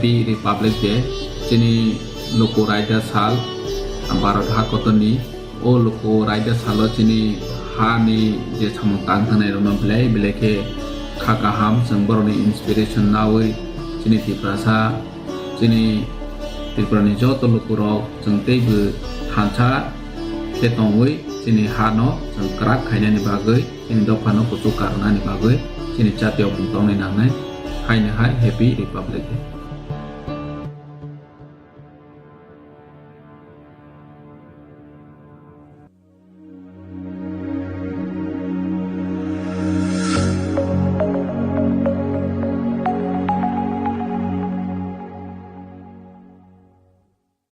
Happy Republic Day sini loko raja sal Bharat hakotoni o loko raja salo sini hani je samukang tanai rona belai ke khakaham sengboroni inspiration nawi sini tiprasa sini tiprani joto loko rok jengtei bu hanca ketongwi sini hano sengkerak khainani bagai sini dopano kutu karena ni bagai sini chatio bungtong ni nangnai hai Happy Republic Day.